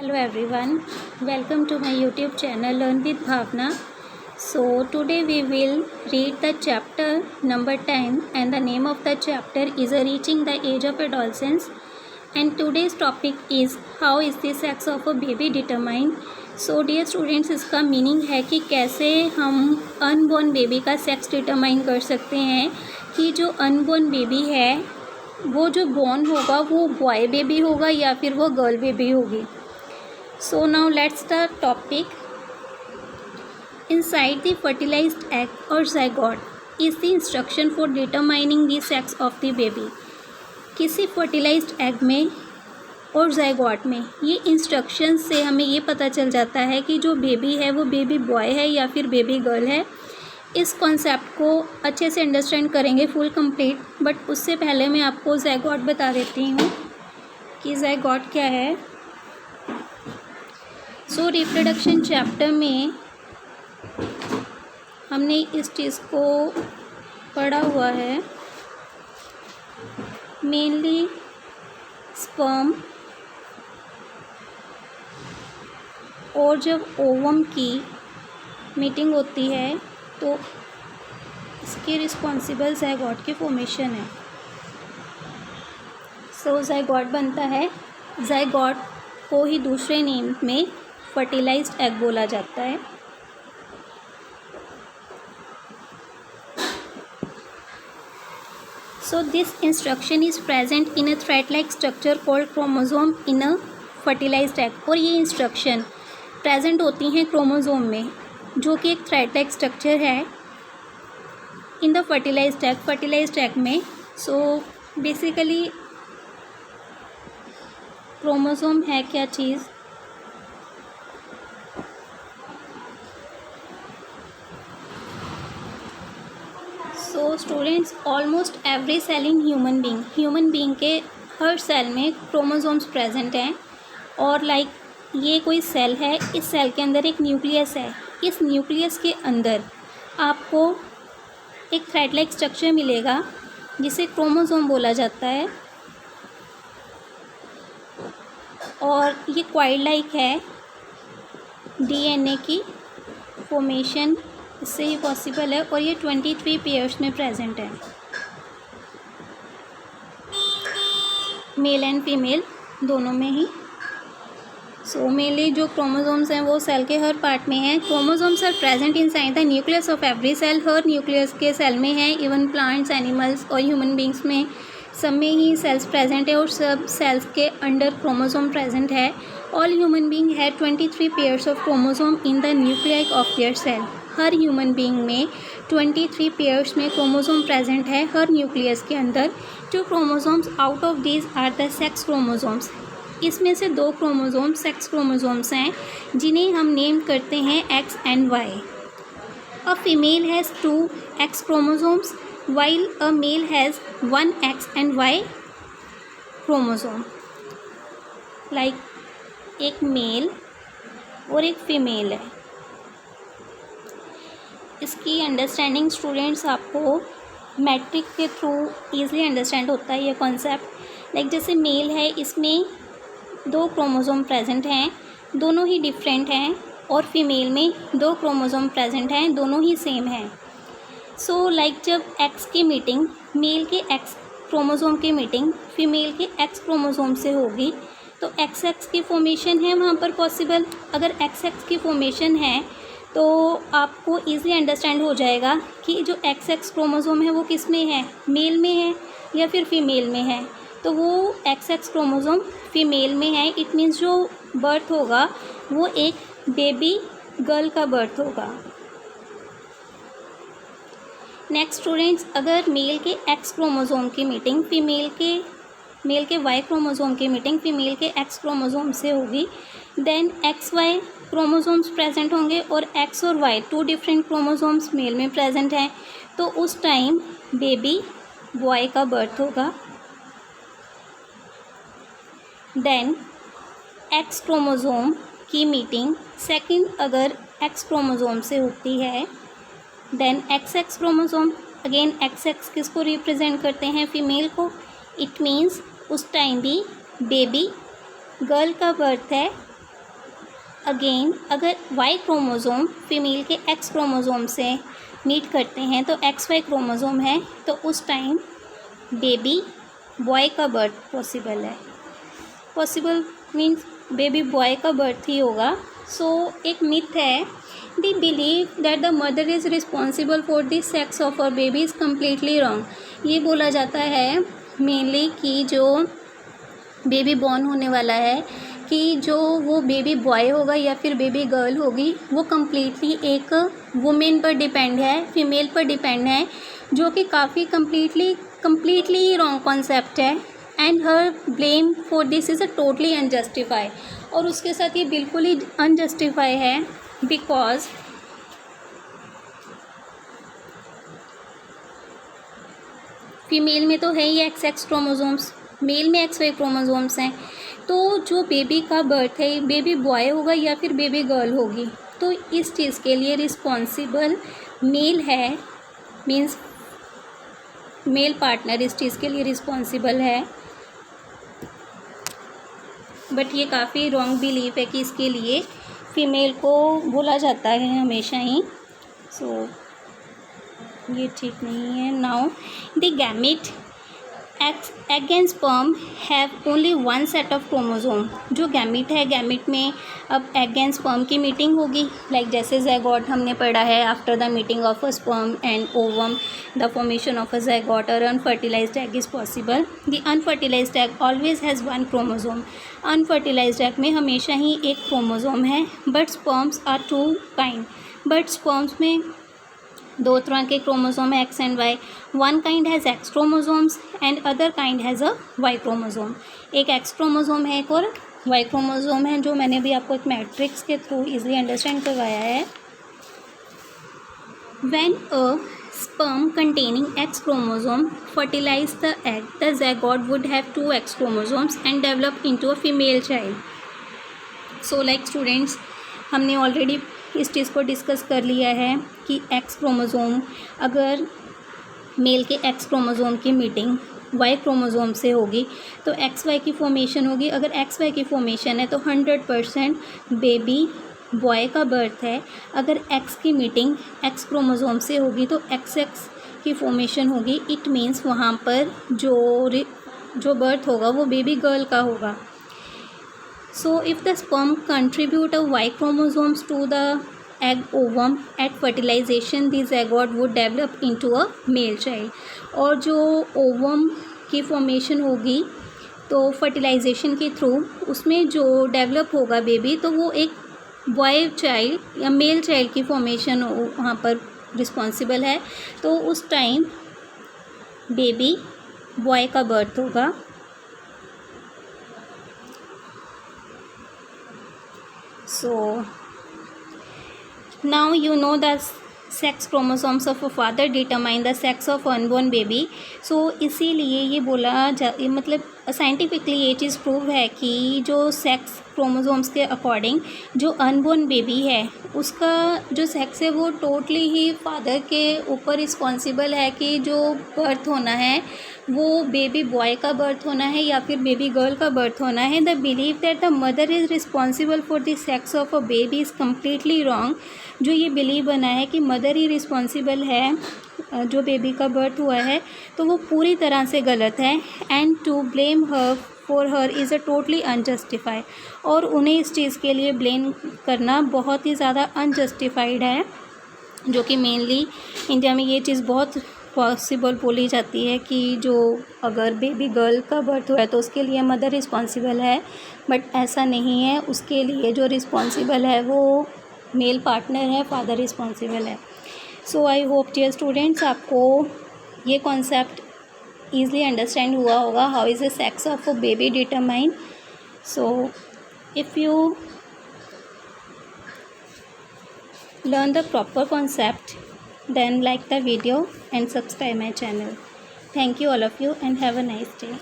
Hello everyone, welcome to my YouTube channel Learn with Bhavna. So today we will read the chapter number 10 and the name of the chapter is Reaching the Age of Adolescence, and today's topic is how is the sex of a baby determined. So dear students, इसका meaning है कि कैसे हम unborn baby का sex determine कर सकते हैं कि जो अनबॉर्न बेबी है वो जो बॉर्न होगा वो बॉय बेबी होगा या फिर वो गर्ल बेबी होगी. So now let's start topic. Inside the fertilized egg or zygote is the instruction for determining the sex of the baby. किसी fertilized egg में और zygote में ये इंस्ट्रक्शन से हमें ये पता चल जाता है कि जो बेबी है वो बेबी बॉय है या फिर बेबी गर्ल है. इस कॉन्सेप्ट को अच्छे से अंडरस्टैंड करेंगे फुल कंप्लीट, बट उससे पहले मैं आपको zygote बता देती हूँ कि zygote क्या है. सो रिप्रोडक्शन चैप्टर में हमने इस चीज़ को पढ़ा हुआ है. मेनली स्पर्म और जब ओवम की मीटिंग होती है तो इसके रिस्पॉन्सिबल ज़ायगोट के फॉर्मेशन है. सो ज़ायगोट बनता है. ज़ायगोट को ही दूसरे नेम में फर्टिलाइज्ड एग बोला जाता है. So this instruction is present in a thread like structure called chromosome in a fertilised egg. और ये इंस्ट्रक्शन प्रेजेंट होती हैं क्रोमोसोम में जो कि एक थ्रेड लाइक स्ट्रक्चर है इन द फर्टिलाइज्ड एग में. सो बेसिकली क्रोमोसोम है क्या चीज़. So students, almost every cell in human being के हर सेल में क्रोमोसोम्स प्रेजेंट हैं. और लाइक ये कोई सेल है, इस सेल के अंदर एक न्यूक्लियस है. इस न्यूक्लियस के अंदर आपको एक थ्रेड लाइक स्ट्रक्चर मिलेगा जिसे क्रोमोसोम बोला जाता है. और ये क्वाइल लाइक है. डीएनए की फॉर्मेशन इससे ही पॉसिबल है. और ये 23 पेयर्स में प्रेजेंट है, मेल एंड फीमेल दोनों में ही. सो मेनली जो क्रोमोसोम्स हैं वो सेल के हर पार्ट में हैं. Chromosomes are present inside the nucleus of every cell. हर न्यूक्लियस के सेल में है. इवन प्लांट्स, एनिमल्स और ह्यूमन बींग्स में सब में ही सेल्स प्रेजेंट है और सब सेल्स के अंडर क्रोमोसोम प्रेजेंट है. ऑल ह्यूमन बींग है 23 pairs of chromosome in the nuclei of their cell. हर ह्यूमन बींग में 23 पेयर्स में क्रोमोसोम प्रेजेंट है हर न्यूक्लियस के अंदर. जो chromosomes out of these are the sex chromosomes. इसमें से 2 क्रोमोसोम सेक्स क्रोमोसोम्स हैं जिन्हें हम नेम करते हैं X and Y. A female has 2 X chromosomes while a male has 1 X and Y chromosome. like एक मेल और एक फीमेल है. इसकी अंडरस्टैंडिंग स्टूडेंट्स आपको मैट्रिक के थ्रू ईज़िली अंडरस्टैंड होता है ये कॉन्सेप्ट. लाइक जैसे मेल है, इसमें 2 क्रोमोसोम प्रेजेंट हैं, दोनों ही डिफरेंट हैं. और फीमेल में 2 क्रोमोसोम प्रेजेंट हैं, दोनों ही सेम हैं. सो लाइक जब एक्स की मीटिंग मेल के एक्स क्रोमोसोम की मीटिंग फीमेल के एक्स क्रोमोसोम से होगी तो एक्स एक्स की फॉर्मेशन है वहाँ पर पॉसिबल. अगर एक्स एक्स की फॉर्मेशन है तो आपको ईज़िली अंडरस्टैंड हो जाएगा कि जो एक्स एक्स क्रोमोसोम है वो किस में है, मेल में है या फिर फीमेल में है. तो वो एक्स एक्स क्रोमोसोम फीमेल में है. इट मीन्स जो बर्थ होगा वो एक बेबी गर्ल का बर्थ होगा. नेक्स्ट स्टूडेंट्स, अगर मेल के एक्स क्रोमोसोम की मीटिंग मेल के वाई क्रोमोसोम की मीटिंग फीमेल के एक्स क्रोमोसोम से होगी then X Y chromosomes present होंगे और एक्स और वाई 2 डिफरेंट क्रोमोसोम्स मेल में प्रेजेंट हैं. तो उस टाइम बेबी बॉय का बर्थ होगा. देन एक्स क्रोमोसोम की मीटिंग सेकंड अगर एक्स क्रोमोसोम से होती है then X x chromosome. Again X X किसको रिप्रेजेंट करते हैं, फीमेल को. इट मीन्स उस टाइम भी बेबी गर्ल का बर्थ है अगेन अगर वाई क्रोमोज़ोम फीमेल के एक्स क्रोमोज़ोम से मीट करते हैं तो एक्स वाई क्रोमोज़ोम है, तो उस टाइम बेबी बॉय का बर्थ पॉसिबल है। पॉसिबल मीन्स बेबी बॉय का बर्थ ही होगा। सो एक मिथ है, the believe that the mother is responsible for the sex of a baby is completely wrong. ये बोला जाता है मेनली कि जो बेबी बॉर्न होने वाला है कि जो वो बेबी बॉय होगा या फिर बेबी गर्ल होगी वो कम्प्लीटली एक वुमेन पर डिपेंड है, फीमेल पर डिपेंड है, जो कि काफ़ी कम्प्लीटली रॉन्ग कॉन्सेप्ट है। And her blame for this is a totally unjustified, और उसके साथ ये बिल्कुल ही अनजस्टिफाई है बिकॉज फीमेल में तो है ही एक्स क्रोमोसोम्स, मेल में एक्स वाई क्रोमोसोम्स हैं। तो जो बेबी का बर्थ है बेबी बॉय होगा या फिर बेबी गर्ल होगी, तो इस चीज़ के लिए रिस्पॉन्सिबल मेल है, मीन्स मेल पार्टनर इस चीज़ के लिए रिस्पॉन्सिबल है। बट ये काफ़ी रॉन्ग बिलीफ है कि इसके लिए फीमेल को बोला जाता है हमेशा ही। सो ये ठीक नहीं है। Now the gamete egg and sperm have only one set of chromosome. जो गैमेट है, गैमेट में अब एग एंड स्पर्म की मीटिंग होगी, लाइक जैसे ज़ाइगोट हमने पढ़ा है, after the meeting of a sperm and ovum the formation of a zygote और unfertilised egg is possible. The unfertilised egg always has one chromosome. Unfertilised egg में हमेशा ही एक क्रोमोसोम है। But sperms are to kind, but sperms में दो तरह के क्रोमोसोम है, X and Y. One kind has X chromosomes and other kind has a Y chromosome. एक एक्स क्रोमोसोम है, एक और वाई क्रोमोसोम है, जो मैंने भी आपको एक मैट्रिक्स के थ्रू इजीली अंडरस्टैंड करवाया है। When a sperm containing X chromosome fertilize the egg, the zygote would have two X chromosomes and develop into a female child. So like students, हमने ऑलरेडी इस चीज़ को डिस्कस कर लिया है कि एक्स क्रोमोसोम अगर मेल के एक्स क्रोमोसोम की मीटिंग वाई क्रोमोसोम से होगी तो एक्स वाई की फॉर्मेशन होगी। अगर एक्स वाई की फॉर्मेशन है तो 100% बेबी बॉय का बर्थ है। अगर एक्स की मीटिंग एक्स क्रोमोसोम से होगी तो एक्स की फॉर्मेशन होगी। इट मीन्स वहाँ पर जो बर्थ होगा वो बेबी गर्ल का होगा। So if the sperm contribute a Y chromosomes to the egg ovum at fertilization, the zygote would develop into a male child. और जो ओवम की फॉर्मेशन होगी तो फर्टिलाइजेशन के थ्रू उसमें जो डेवलप होगा बेबी, तो वो एक बॉय चाइल्ड या मेल चाइल्ड की फॉर्मेशन वहाँ पर रिस्पॉन्सिबल है। तो उस टाइम बेबी बॉय का बर्थ होगा। So now you know the sex chromosomes of a father determine the sex of unborn baby. So इसीलिए ये बोला मतलब साइंटिफिकली ये चीज़ प्रूव है कि जो सेक्स क्रोमोसोम्स के अकॉर्डिंग जो अनबोर्न बेबी है उसका जो सेक्स है वो टोटली ही फादर के ऊपर रिस्पॉन्सिबल है कि जो बर्थ होना है वो बेबी बॉय का बर्थ होना है या फिर बेबी गर्ल का बर्थ होना है। The believe that the mother is responsible for the sex of a baby is completely wrong. जो ये बिलीव बना है कि मदर ही रिस्पॉन्सिबल है जो बेबी का बर्थ हुआ है, तो वो पूरी तरह से गलत है। And to blame her for her is a totally unjustified, और उन्हें इस चीज़ के लिए ब्लेम करना बहुत ही ज़्यादा अनजस्टिफाइड है, जो कि मेनली इंडिया में ये चीज़ बहुत पॉसिबल बोली जाती है कि जो अगर बेबी गर्ल का बर्थ हुआ है तो उसके लिए मदर रिस्पॉन्सिबल है, बट ऐसा नहीं है। उसके लिए जो रिस्पॉन्सिबल है वो मेल पार्टनर है, फादर रिस्पॉन्सिबल है। सो आई होप डियर स्टूडेंट्स आपको ये कॉन्सेप्ट ईज़िली अंडरस्टैंड हुआ होगा, how is the sex of a baby determine. So if you learn the proper concept, then like the video and subscribe my channel. Thank you all of you and have a nice day.